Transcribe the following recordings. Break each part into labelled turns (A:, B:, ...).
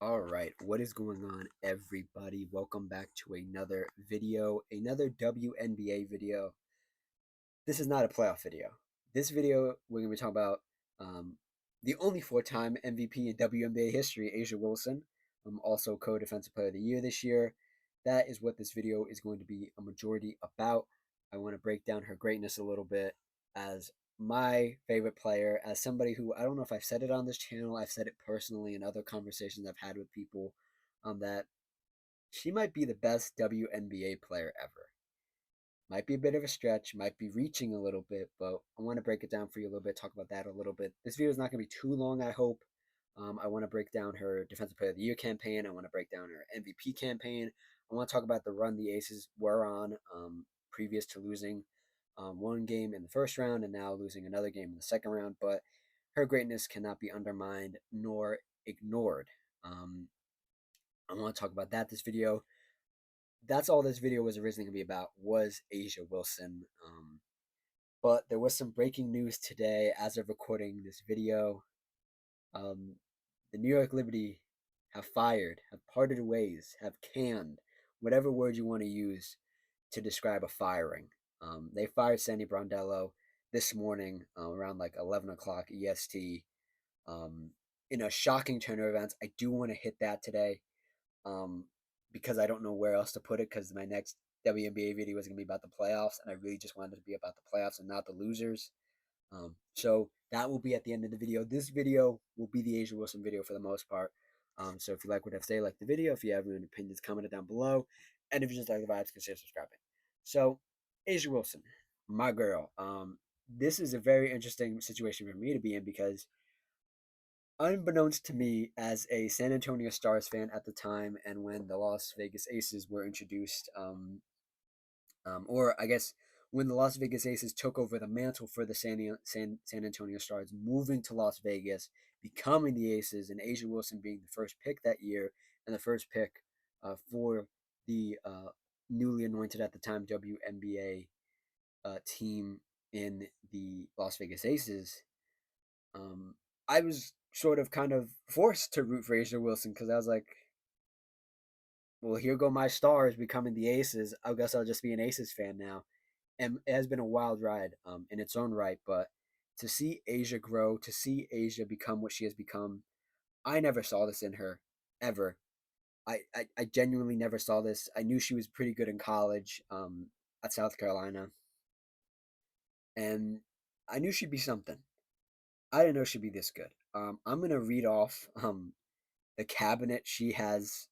A: All right, what is going on, everybody? Welcome back to another video, another WNBA video. This is not a playoff video. This video, we're going to be talking about um, the only four-time MVP in WNBA history, A'ja Wilson, also co-defensive player of the year this year. That is what this video is going to be a majority about. I want to break down her greatness a little bit as my favorite player, as somebody who I don't know if I've said it on this channel, I've said it personally in other conversations I've had with people, that she might be the best WNBA player ever. Might be a bit of a stretch, might be reaching a little bit, but I want to break it down for you a little bit, talk about that a little bit. This video is not going to be too long, I hope. I want to break down her Defensive Player of the Year campaign. I want to break down her MVP campaign. I want to talk about the run the Aces were on previous to losing one game in the first round and now losing another game in the second round. But her greatness cannot be undermined nor ignored. I want to talk about that this video. That's all this video was originally going to be about, was A'ja Wilson. But there was some breaking news today as of recording this video. Um, the New York Liberty have fired, have parted ways, have canned, whatever word you want to use to describe a firing. They fired Sandy Brondello this morning around like 11 o'clock EST um, in a shocking turn of events. I do want to hit that today um, because I don't know where else to put it because my next WNBA video is going to be about the playoffs, and I really just wanted it to be about the playoffs and not the losers. So that will be at the end of the video. This video will be the A'ja Wilson video for the most part. So if you like what I say, like the video. If you have any opinions, comment it down below. And if you just like the vibes, consider subscribing. So A'ja Wilson, my girl. This is a very interesting situation for me to be in because unbeknownst to me as a San Antonio Stars fan at the time and when the Las Vegas Aces were introduced, or I guess when the Las Vegas Aces took over the mantle for the San Antonio Stars, moving to Las Vegas, becoming the Aces, and A'ja Wilson being the first pick that year and the first pick for the newly anointed at the time WNBA team in the Las Vegas Aces, um, I was sort of kind of forced to root for A'ja Wilson because I was like, well, here go my stars becoming the Aces. I guess I'll just be an Aces fan now. And it has been a wild ride in its own right. But to see A'ja grow, to see A'ja become what she has become, I never saw this in her ever. I genuinely never saw this. I knew she was pretty good in college at South Carolina, and I knew she'd be something. I didn't know she'd be this good. I'm gonna read off the cabinet she has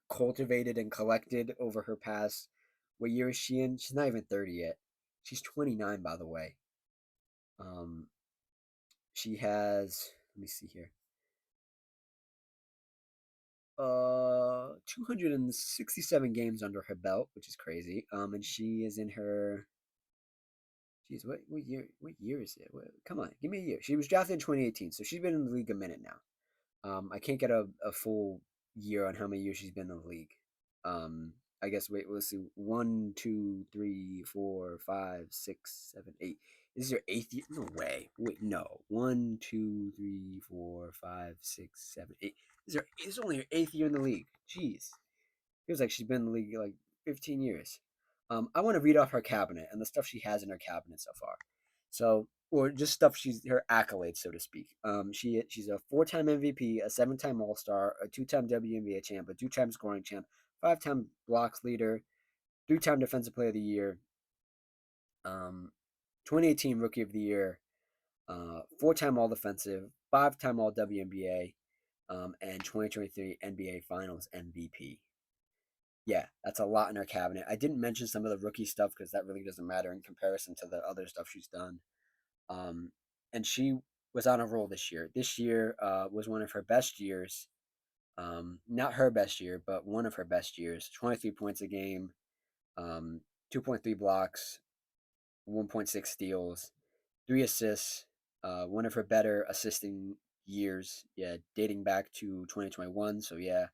A: cultivated and collected over her past. What year is she in? She's not even 30 yet. She's 29, by the way. Um, she has. Let me see here. 267 games under her belt, which is crazy. And she is in her. Geez, what year? What year is it? Come on, give me a year. She was drafted in 2018, so she's been in the league a minute now. I can't get a full year on how many years she's been in the league. I guess wait, let's see. One, two, three, four, five, six, seven, eight. This is your eighth year? No way. Wait, no. One, two, three, four, five, six, seven, eight. This is only her eighth year in the league. Jeez. Feels like she's been in the league like 15 years. I want to read off her cabinet and the stuff she has in her cabinet so far. So, or just stuff her accolades, so to speak. She's a four-time MVP, a seven-time All-Star, a two-time WNBA champ, a two-time scoring champ, five-time blocks leader, three-time Defensive Player of the Year, um, 2018 Rookie of the Year, four-time All-Defensive, five-time All WNBA, and 2023 NBA Finals MVP. Yeah, that's a lot in her cabinet. I didn't mention some of the rookie stuff because that really doesn't matter in comparison to the other stuff she's done. Um, and she was on a roll this year. This year was one of her best years. Not her best year, but one of her best years. 23 points a game, 2.3 blocks, 1.6 steals, three assists. One of her better assisting years. Yeah, dating back to 2021. So yeah,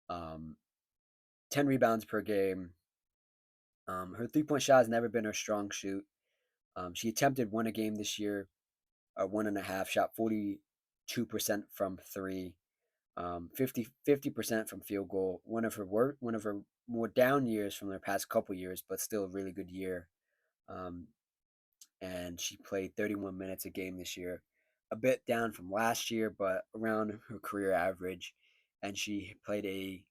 A: 10 rebounds per game. Her 3-point shot has never been her strong suit. She attempted one a game this year, or one and a half, shot 42% from three. 50% from field goal. One of her more down years from their past couple years, but still a really good year. Um, and she played 31 minutes a game this year, a bit down from last year, but around her career average. And she played a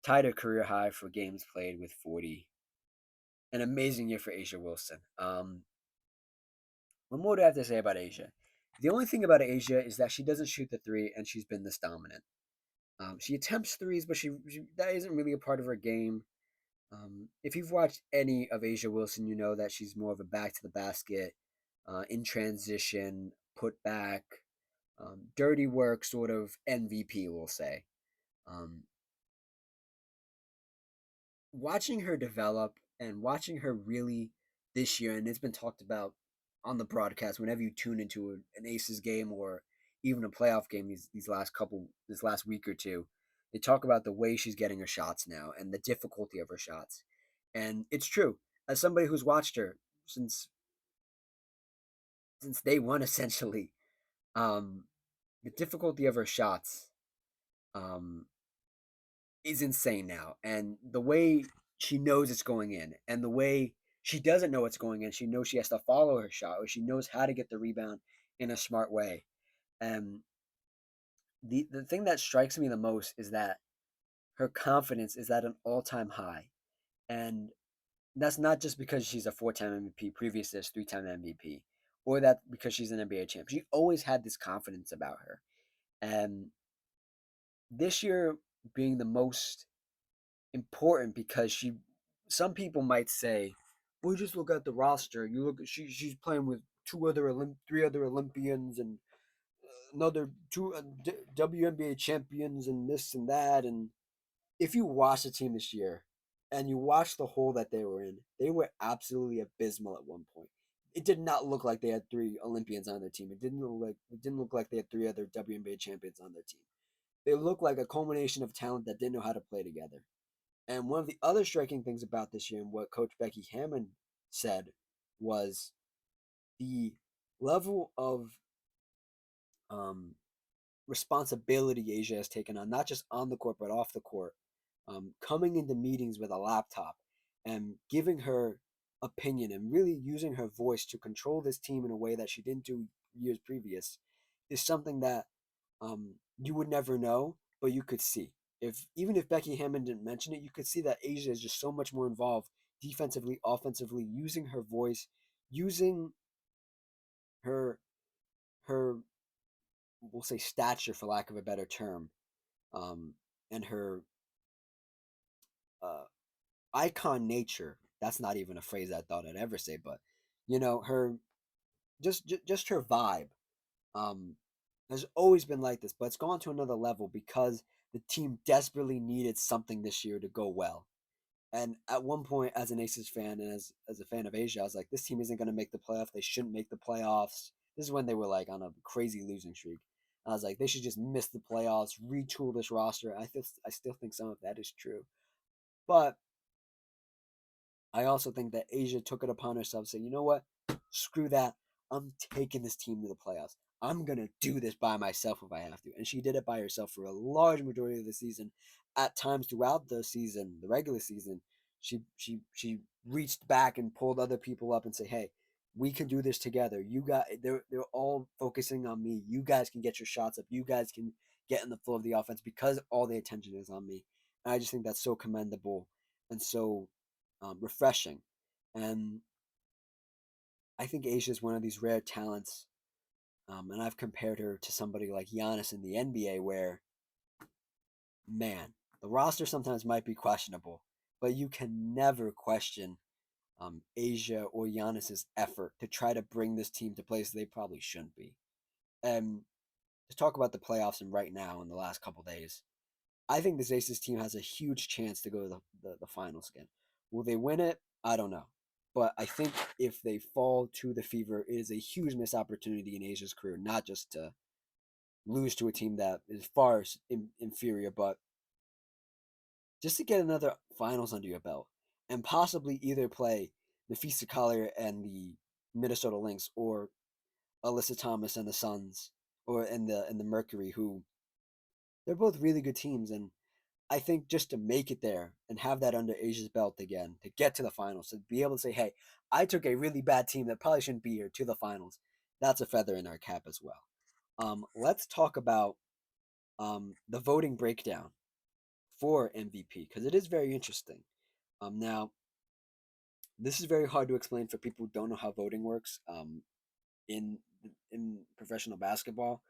A: tied her career high for games played with 40. An amazing year for A'ja Wilson. What more do I have to say about A'ja? The only thing about A'ja is that she doesn't shoot the three, and she's been this dominant. She attempts threes, but she that isn't really a part of her game. If you've watched any of A'ja Wilson, you know that she's more of a back to the basket, in transition, put back, dirty work sort of MVP, we'll say. Um, Watching her develop and watching her really this year, and it's been talked about on the broadcast whenever you tune into an Aces game or even a playoff game this last week or two, they talk about the way she's getting her shots now and the difficulty of her shots. And it's true. As somebody who's watched her since day one, essentially, um, the difficulty of her shots um, is insane now. And the way she knows it's going in and the way she doesn't know it's going in, she knows she has to follow her shot or she knows how to get the rebound in a smart way. And the thing that strikes me the most is that her confidence is at an all-time high. And that's not just because she's a four-time MVP, previous to this three-time MVP, or that because she's an NBA champ. She always had this confidence about her. And this year being the most important because some people might say, well, just look at the roster. You look at she's playing with three other Olympians and another two WNBA champions and this and that. And if you watch the team this year and you watch the hole that they were in, they were absolutely abysmal at one point. It did not look like they had three Olympians on their team. It didn't look like they had three other WNBA champions on their team. They looked like a culmination of talent that didn't know how to play together. And one of the other striking things about this year and what Coach Becky Hammon said was the level of um, responsibility A'ja has taken on, not just on the court, but off the court, coming into meetings with a laptop and giving her opinion and really using her voice to control this team in a way that she didn't do years previous is something that you would never know, but you could see. If even if Becky Hammon didn't mention it, you could see that A'ja is just so much more involved defensively, offensively, using her voice, using her her we'll say stature for lack of a better term, um, and her uh, icon nature. That's not even a phrase I thought I'd ever say, but her just her vibe um, has always been like this, but it's gone to another level because the team desperately needed something this year to go well. And at one point, as an Aces fan and as a fan of A'ja, I was like, this team isn't going to make the playoff. They shouldn't make the playoffs. This is when they were like on a crazy losing streak. I was like, they should just miss the playoffs, retool this roster. I still think some of that is true, but I also think that A'ja took it upon herself, saying, you know what, screw that. I'm taking this team to the playoffs. I'm gonna do this by myself if I have to, and she did it by herself for a large majority of the season. At times throughout the season, the regular season, she reached back and pulled other people up and say, "Hey, we can do this together. You got they're all focusing on me. You guys can get your shots up. You guys can get in the flow of the offense because all the attention is on me." And I just think that's so commendable and so refreshing. And I think A'ja is one of these rare talents. And I've compared her to somebody like Giannis in the NBA, where, man, the roster sometimes might be questionable, but you can never question A'ja or Giannis's effort to try to bring this team to places they probably shouldn't be. And to talk about the playoffs and right now in the last couple days, I think this Aces team has a huge chance to go to the finals again. Will they win it? I don't know. But I think if they fall to the Fever, it is a huge missed opportunity in A'ja's career, not just to lose to a team that is far inferior, but just to get another finals under your belt and possibly either play Nafisa Collier and the Minnesota Lynx or Alyssa Thomas and the Suns or in the Mercury, who they're both really good teams, and I think just to make it there and have that under Asia's belt again, to get to the finals, to be able to say, hey, I took a really bad team that probably shouldn't be here to the finals, that's a feather in our cap as well. Let's talk about the voting breakdown for MVP because it is very interesting. Now, this is very hard to explain for people who don't know how voting works in professional basketball.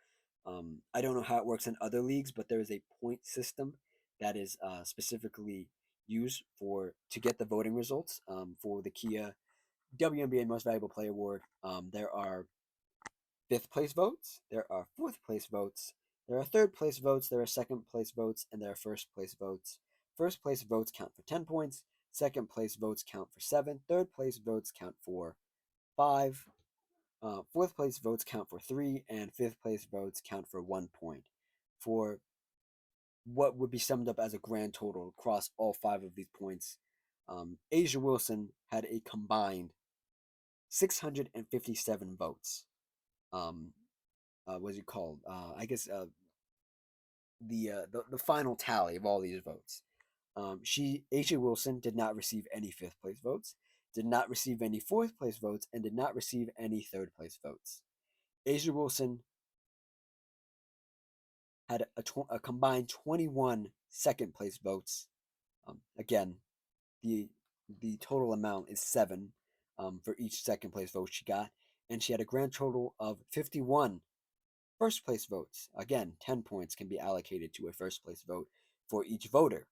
A: I don't know how it works in other leagues, but there is a point system that is specifically used for to get the voting results for the Kia WNBA Most Valuable Player Award. There are fifth place votes, there are fourth place votes, there are third place votes, there are second place votes, and there are first place votes. First place votes count for 10 points, second place votes count for 7, third place votes count for 5, fourth place votes count for 3, and fifth place votes count for 1 point for what would be summed up as a grand total across all 5 of these points. A'ja Wilson had a combined 657 votes. What's it called? I guess the final tally of all these votes. A'ja Wilson did not receive any fifth place votes, did not receive any fourth place votes, and did not receive any third place votes. A'ja Wilson had a combined 21 second place votes. Again, the total amount is 7 for each second place vote she got, and she had a grand total of 51 first place votes. Again, 10 points can be allocated to a first place vote for each voter.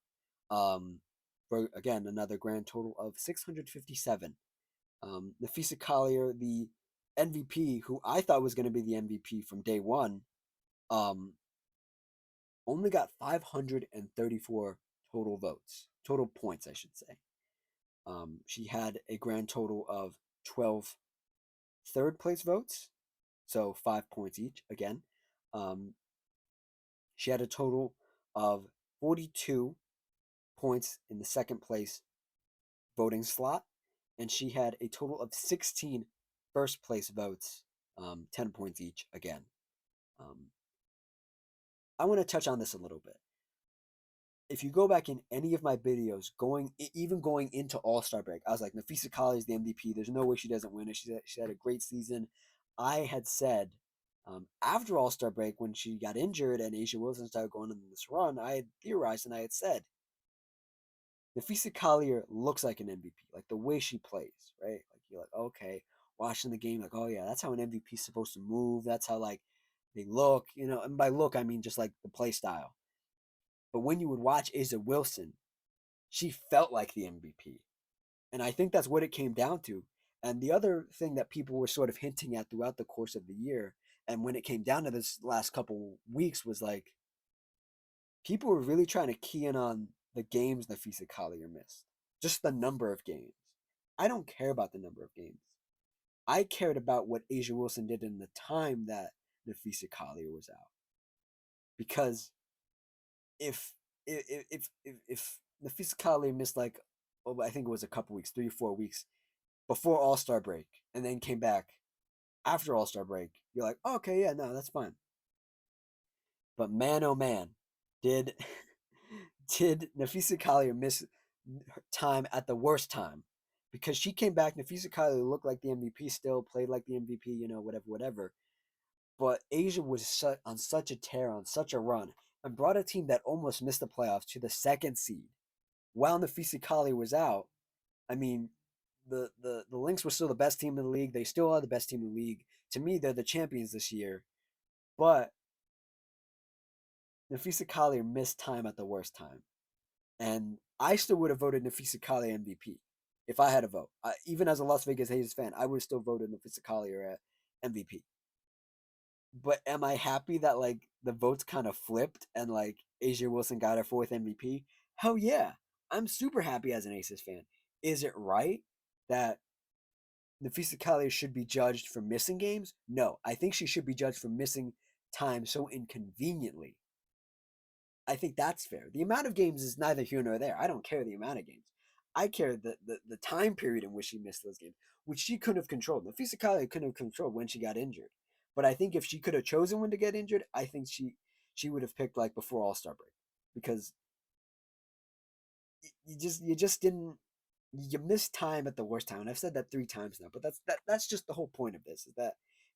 A: For again, another grand total of 657. Napheesa Collier, the MVP, who I thought was going to be the MVP from day one, um, only got 534 total votes, total points, I should say. She had a grand total of 12 third place votes, so 5 points each again. She had a total of 42 points in the second place voting slot, and she had a total of 16 first place votes, 10 points each again. I want to touch on this a little bit. If you go back in any of my videos, even going into All Star break, I was like, Napheesa Collier is the MVP. There's no way she doesn't win it. She had a great season. I had said after All Star break when she got injured and A'ja Wilson started going on this run, I had theorized and I had said Napheesa Collier looks like an MVP, like the way she plays, right? Like you're like, okay, watching the game, like, oh yeah, that's how an MVP is supposed to move. That's how like they look, and by look I mean just like the play style. But when you would watch A'ja Wilson, she felt like the MVP. And I think that's what it came down to. And the other thing that people were sort of hinting at throughout the course of the year, and when it came down to this last couple weeks, was like people were really trying to key in on the games Napheesa Collier missed. Just the number of games. I don't care about the number of games. I cared about what A'ja Wilson did in the time that Napheesa Collier was out. Because if Napheesa Collier missed like I think it was a couple weeks, 3 or 4 weeks before All Star break, and then came back after All Star break, you're like, oh, okay, yeah, no, that's fine. But man, oh man, did did Napheesa Collier miss time at the worst time? Because she came back, Napheesa Collier looked like the MVP, still played like the MVP, whatever. But A'ja was on such a tear, on such a run, and brought a team that almost missed the playoffs to the second seed while Napheesa Collier was out. I mean, the Lynx were still the best team in the league. They still are the best team in the league. To me, they're the champions this year. But Napheesa Collier missed time at the worst time. And I still would have voted Napheesa Collier MVP if I had a vote. Even as a Las Vegas Aces fan, I would have still voted Napheesa Collier MVP. But am I happy that like the votes kind of flipped and like A'ja Wilson got her fourth MVP? Hell yeah. I'm super happy as an Aces fan. Is it right that Napheesa Collier should be judged for missing games? No, I think she should be judged for missing time so inconveniently. I think that's fair. The amount of games is neither here nor there. I don't care the amount of games. I care the time period in which she missed those games, which she couldn't have controlled. Napheesa Collier couldn't have controlled when she got injured. But I think if she could have chosen when to get injured, I think she would have picked like before All Star break because you just didn't you missed time at the worst time. And I've said that 3 times now, but that's just the whole point of this is that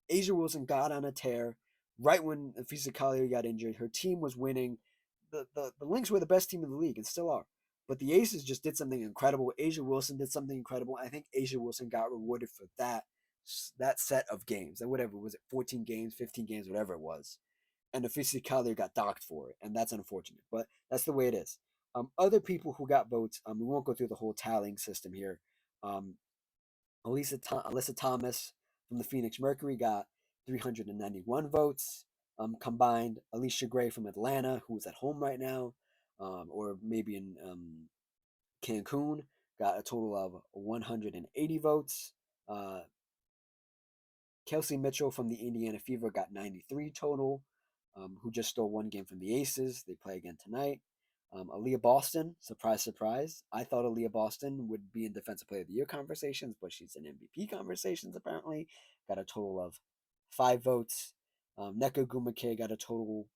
A: Asia Wilson got on a tear right when Fisa Collier got injured. Her team was winning. The Lynx were the best team in the league and still are. But the Aces just did something incredible. Asia Wilson did something incredible. I think Asia Wilson got rewarded for that set of games. That whatever was it, 14 games, 15 games, whatever it was. And Fisa Collier got docked for it, and that's unfortunate. But that's the way it is. Other people who got votes, we won't go through the whole tallying system here. Um, Alyssa Thomas from the Phoenix Mercury got 391 votes combined. Alicia Gray from Atlanta, who is at home right now, or maybe in Cancun, got a total of 180 votes. Uh, Kelsey Mitchell from the Indiana Fever got 93 total, who just stole one game from the Aces. They play again tonight. Aaliyah Boston, surprise, surprise. I thought Aaliyah Boston would be in Defensive Player of the Year conversations, but she's in MVP conversations apparently. Got a total of 5 votes. Nneka Ogwumike got a total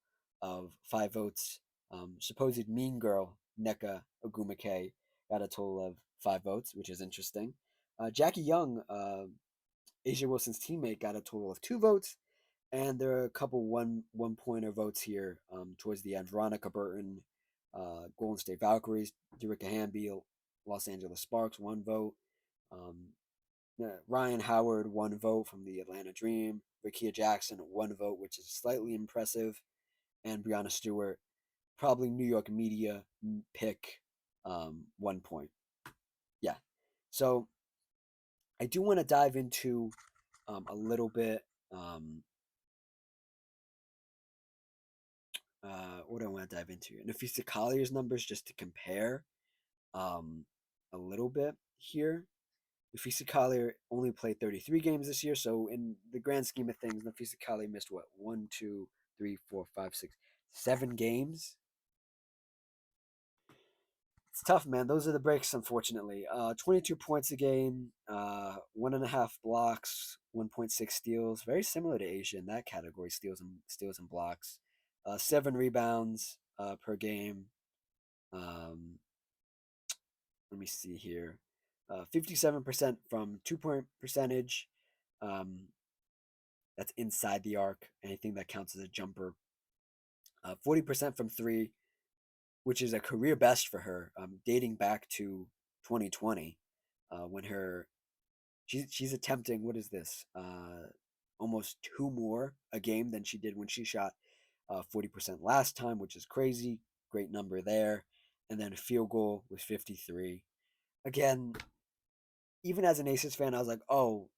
A: of 5 votes. Supposed mean girl Nneka Ogwumike got a total of 5 votes, which is interesting. Jackie Young, Asia Wilson's teammate, got a total of 2 votes, and there are a couple one pointer votes here towards the end. Veronica Burton, Golden State Valkyries, Derica Hamby, Los Angeles Sparks, 1 vote. Ryan Howard, 1 vote from the Atlanta Dream. Rickea Jackson, 1 vote, which is slightly impressive. And Breanna Stewart, probably New York media pick, 1 point. Yeah. So I do want to dive into a little bit. What do I want to dive into? Napheesa Collier's numbers just to compare a little bit here. Napheesa Collier only played 33 games this year, so in the grand scheme of things, Napheesa Collier missed what? 1, 2, 3, 4, 5, 6, 7 games. It's tough, man. Those are the breaks, unfortunately. 22 points a game, 1.5 blocks, 1.6 steals. Very similar to Asia in that category, steals and blocks. 7 rebounds per game. Let me see here. 57% from 2-point percentage. That's inside the arc. Anything that counts as a jumper. 40% from 3, which is a career best for her, dating back to 2020, when she's attempting, what is this, almost 2 more a game than she did when she shot 40% last time, which is crazy. Great number there. And then a field goal with 53. Again, even as an Aces fan, I was like, oh,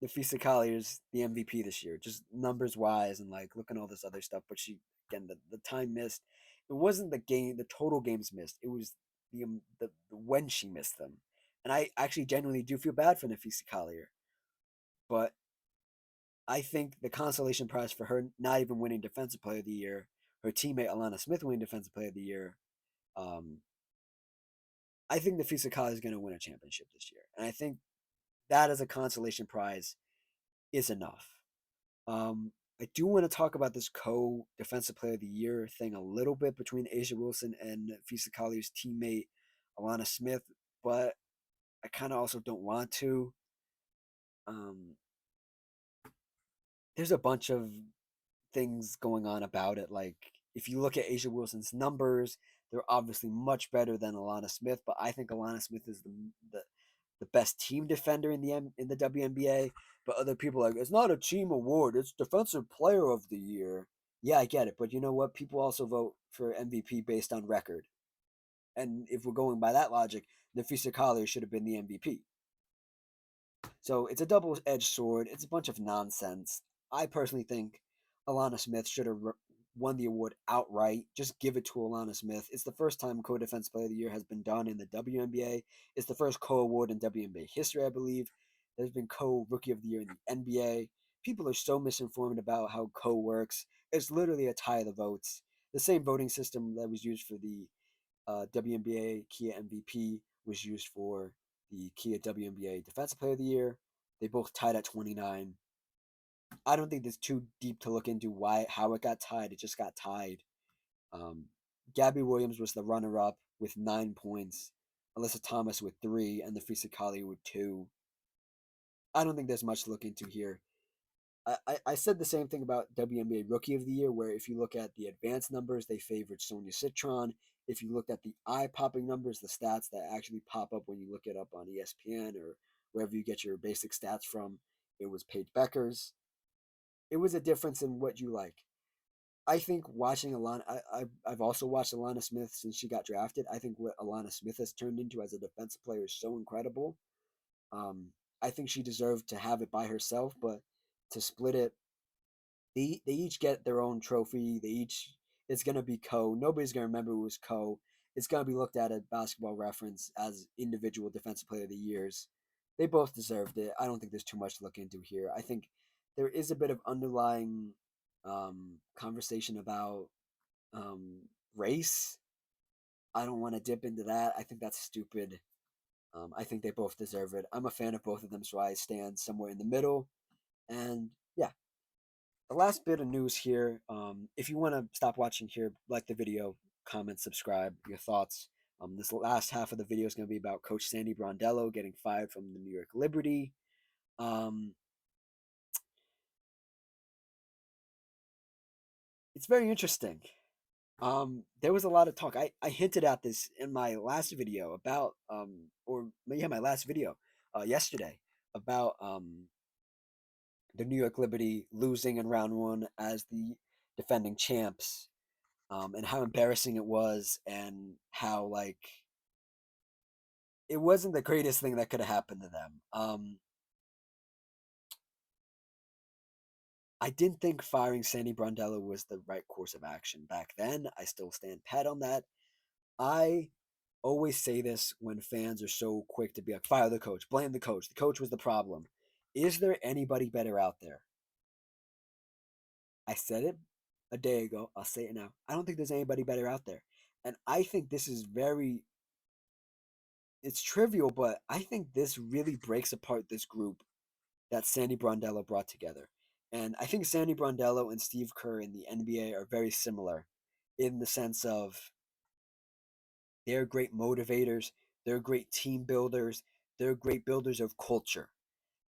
A: Napheesa Collier's the MVP this year, just numbers wise and like looking at all this other stuff. But she, again, the time missed. It wasn't the total games missed. It was the when she missed them. And I actually genuinely do feel bad for Napheesa Collier. But I think the consolation prize for her not even winning Defensive Player of the Year, her teammate Alana Smith winning Defensive Player of the Year, um, I think Napheesa Collier is going to win a championship this year. And I think that as a consolation prize is enough. I do want to talk about this co-defensive player of the year thing a little bit between Asia Wilson and Fisa Collier's teammate Alana Smith, but I kind of also don't want to. Um, there's a bunch of things going on about it. Like if you look at Asia Wilson's numbers, they're obviously much better than Alana Smith, but I think Alana Smith is the best team defender in the WNBA. But other people are like, it's not a team award, it's Defensive Player of the Year. Yeah, I get it, but you know what? People also vote for MVP based on record. And if we're going by that logic, Napheesa Collier should have been the MVP. So it's a double-edged sword. It's a bunch of nonsense. I personally think Alana Smith should have won the award outright. Just give it to Alana Smith. It's the first time Co-Defense Player of the Year has been done in the WNBA. It's the first co-award in WNBA history, I believe. There's been co-Rookie of the Year in the NBA. People are so misinformed about how co works. It's literally a tie of the votes. The same voting system that was used for the WNBA Kia MVP was used for the Kia WNBA Defensive Player of the Year. They both tied at 29. I don't think it's too deep to look into how it got tied. It just got tied. Um, Gabby Williams was the runner-up with 9 points. Alyssa Thomas with 3, and the Kali with 2. I don't think there's much to look into here. I said the same thing about WNBA Rookie of the Year, where if you look at the advanced numbers, they favored Sonia Citron. If you looked at the eye-popping numbers, the stats that actually pop up when you look it up on ESPN or wherever you get your basic stats from, it was Paige Becker's. It was a difference in what you like. I think watching Alana, I've also watched Alana Smith since she got drafted. I think what Alana Smith has turned into as a defensive player is so incredible. Um, I think she deserved to have it by herself, but to split it, they each get their own trophy. They each it's gonna be co. Nobody's gonna remember it was co. It's gonna be looked at Basketball Reference as individual defensive player of the years. They both deserved it. I don't think there's too much to look into here. I think there is a bit of underlying conversation about um, race. I don't want to dip into that. I think that's stupid. I think they both deserve it. I'm a fan of both of them, so I stand somewhere in the middle. And yeah, the last bit of news here. If you want to stop watching here, like the video, comment, subscribe, your thoughts. This last half of the video is going to be about Coach Sandy Brondello getting fired from the New York Liberty. Um, it's very interesting. There was a lot of talk. I hinted at this in my last video about or yeah, my last video yesterday about the New York Liberty losing in round one as the defending champs, and how embarrassing it was, and how like it wasn't the greatest thing that could have happened to them. I didn't think firing Sandy Brondello was the right course of action back then. I still stand pat on that. I always say this when fans are so quick to be like, fire the coach, blame the coach. The coach was the problem. Is there anybody better out there? I said it a day ago. I'll say it now. I don't think there's anybody better out there. And I think this is it's trivial, but I think this really breaks apart this group that Sandy Brondello brought together. And I think Sandy Brondello and Steve Kerr in the NBA are very similar in the sense of they're great motivators, they're great team builders, they're great builders of culture.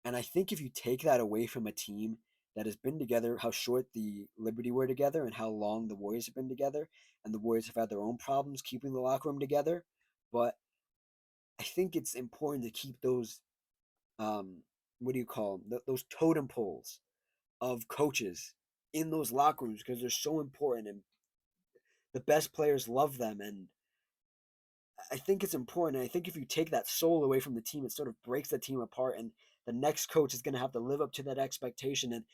A: And I think if you take that away from a team that has been together, how short the Liberty were together and how long the Warriors have been together, and the Warriors have had their own problems keeping the locker room together. But I think it's important to keep those, what do you call them? Those totem poles of coaches in those locker rooms because they're so important and the best players love them. And I think it's important. I think if you take that soul away from the team, it sort of breaks the team apart. And the next coach is going to have to live up to that expectation. And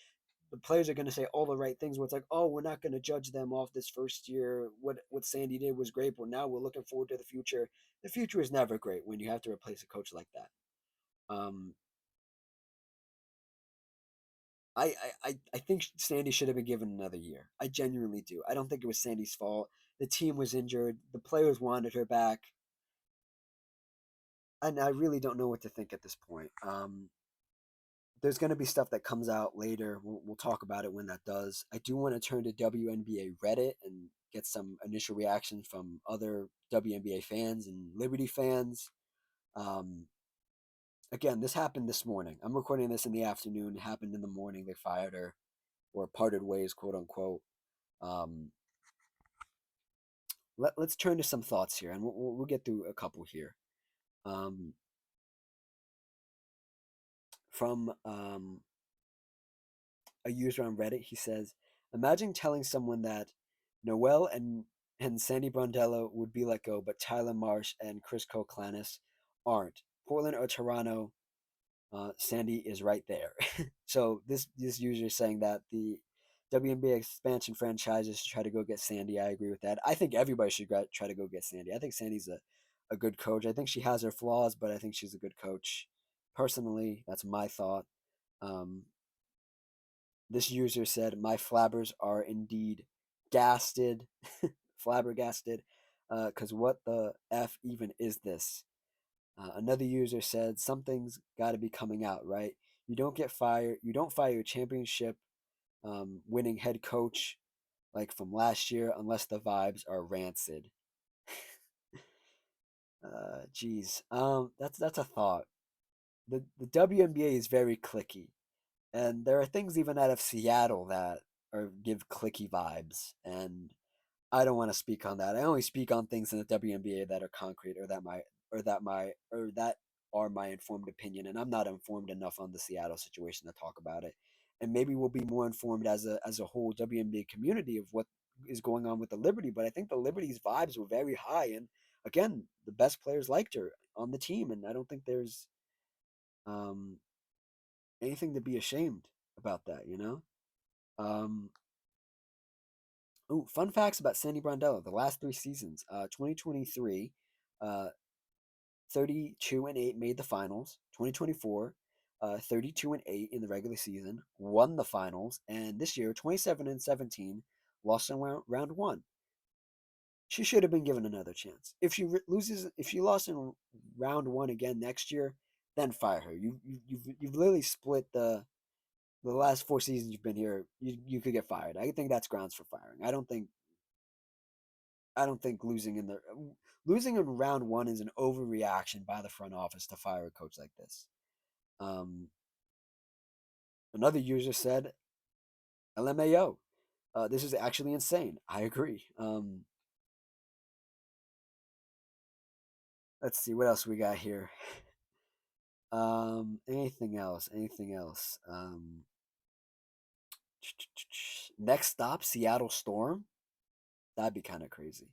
A: the players are going to say all the right things where it's like, oh, we're not going to judge them off this first year. What Sandy did was great, but now we're looking forward to the future. The future is never great when you have to replace a coach like that. Um, I think Sandy should have been given another year. I genuinely do. I don't think it was Sandy's fault. The team was injured. The players wanted her back. And I really don't know what to think at this point. There's going to be stuff that comes out later. We'll talk about it when that does. I do want to turn to WNBA Reddit and get some initial reactions from other WNBA fans and Liberty fans. Um, Again, this happened this morning. I'm recording this in the afternoon. It happened in the morning. They fired her or parted ways, quote unquote. Um, let's turn to some thoughts here, and we'll get through a couple here. Um, from a user on Reddit. He says, "Imagine telling someone that Noel and Sandy Brondello would be let go, but Tyler Marsh and Chris Koklanis aren't. Portland or Toronto, Sandy is right there." So this user is saying that the WNBA expansion franchises should try to go get Sandy. I agree with that. I think everybody should try to go get Sandy. I think Sandy's a good coach. I think she has her flaws, but I think she's a good coach. Personally, that's my thought. Um, this user said, "My flabbers are indeed gasted, flabbergasted, because what the F even is this?" Another user said, "Something's got to be coming out, right? You don't get fired. You don't fire your championship winning head coach like from last year unless the vibes are rancid. Geez. That's a thought. The WNBA is very clicky, and there are things even out of Seattle that are give clicky vibes, and I don't want to speak on that. I only speak on things in the WNBA that are concrete or that are my informed opinion, and I'm not informed enough on the Seattle situation to talk about it. And maybe we'll be more informed as a whole WNBA community of what is going on with the Liberty. But I think the Liberty's vibes were very high, and again, the best players liked her on the team, and I don't think there's um, anything to be ashamed about that. You know. Um, Ooh, fun facts about Sandy Brondello. The last three seasons, 2023, uh, 32-8 made the finals. 2024, 32-8 in the regular season, won the finals, and this year 27-17, lost in round one. She should have been given another chance. If she lost in round one again next year, then fire her. You've literally split the last 4 seasons you've been here. You could get fired. I think that's grounds for firing. I don't think losing in round one is an overreaction by the front office to fire a coach like this. Um, Another user said, "LMAO, this is actually insane." I agree. Let's see what else we got here. Anything else? Anything else? Next stop, Seattle Storm. That'd be kind of crazy.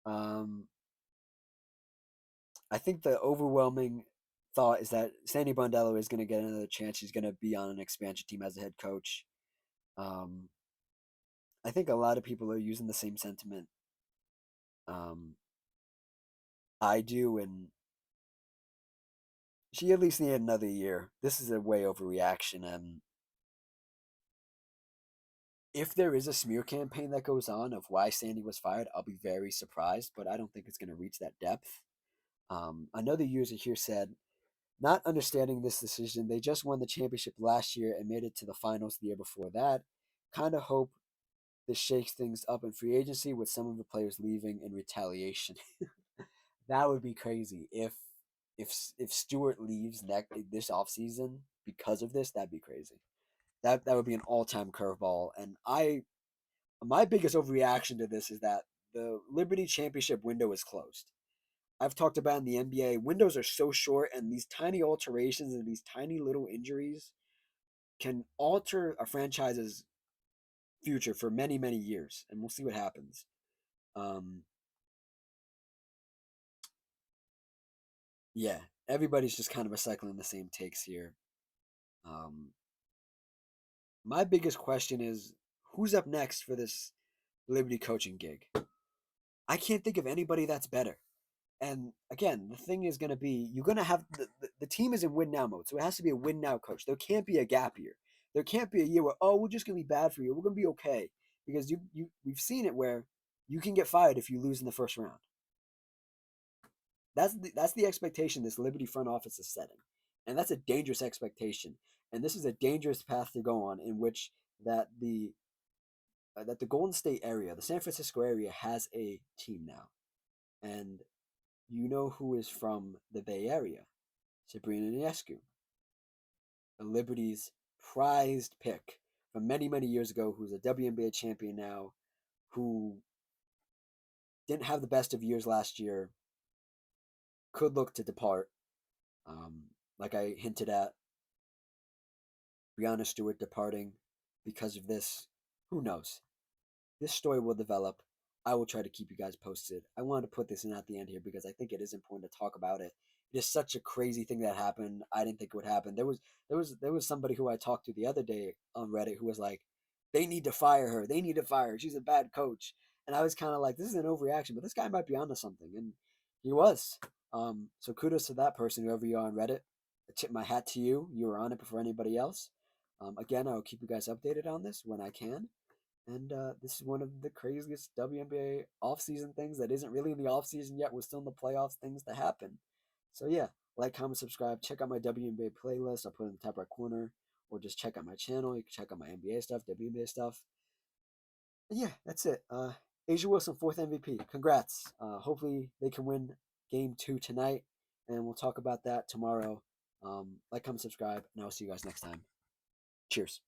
A: Um, I think the overwhelming thought is that Sandy Brondello is going to get another chance. He's going to be on an expansion team as a head coach. Um, I think a lot of people are using the same sentiment um, I do, and she at least needed another year. This is a way overreaction. If there is a smear campaign that goes on of why Sandy was fired, I'll be very surprised, but I don't think it's going to reach that depth. Another user here said, not understanding this decision, they just won the championship last year and made it to the finals the year before that. Kind of hope this shakes things up in free agency with some of the players leaving in retaliation. That would be crazy if Stewart leaves this offseason because of this. That'd be crazy. That would be an all time curveball. And my biggest overreaction to this is that the Liberty championship window is closed. I've talked about in the NBA, windows are so short, and these tiny alterations and these tiny little injuries can alter a franchise's future for many, many years. And we'll see what happens. Um, yeah, everybody's just kind of recycling the same takes here. Um, my biggest question is who's up next for this Liberty coaching gig? I can't think of anybody that's better. And again, the thing is going to be you're going to have the team is in win now mode, so it has to be a win now coach. There can't be a gap year. There can't be a year where we're just going to be bad for you. We're going to be okay because we've seen it where you can get fired if you lose in the first round. That's the expectation this Liberty front office is setting, and that's a dangerous expectation. And this is a dangerous path to go on, in which that the Golden State area, the San Francisco area, has a team now, and you know who is from the Bay Area, Sabrina Ionescu, the Liberty's prized pick from many many years ago, who's a WNBA champion now, who didn't have the best of years last year, could look to depart. Like I hinted at, Breanna Stewart departing because of this. Who knows? This story will develop. I will try to keep you guys posted. I wanted to put this in at the end here because I think it is important to talk about it. It is such a crazy thing that happened. I didn't think it would happen. There was somebody who I talked to the other day on Reddit who was like, they need to fire her. They need to fire her. She's a bad coach. And I was kind of like, this is an overreaction, but this guy might be onto something. And he was. So kudos to that person, whoever you are on Reddit. I tip my hat to you. You were on it before anybody else. Again, I will keep you guys updated on this when I can. And this is one of the craziest WNBA offseason things that isn't really in the offseason yet. We're still in the playoffs things to happen. So, yeah, Like, comment, subscribe. Check out my WNBA playlist. I'll put it in the top right corner. Or just check out my channel. You can check out my NBA stuff, WNBA stuff. And yeah, that's it. Asia Wilson, 4th MVP. Congrats. Hopefully they can win game 2 tonight. And we'll talk about that tomorrow. Like, comment, subscribe. And I'll see you guys next time. Cheers.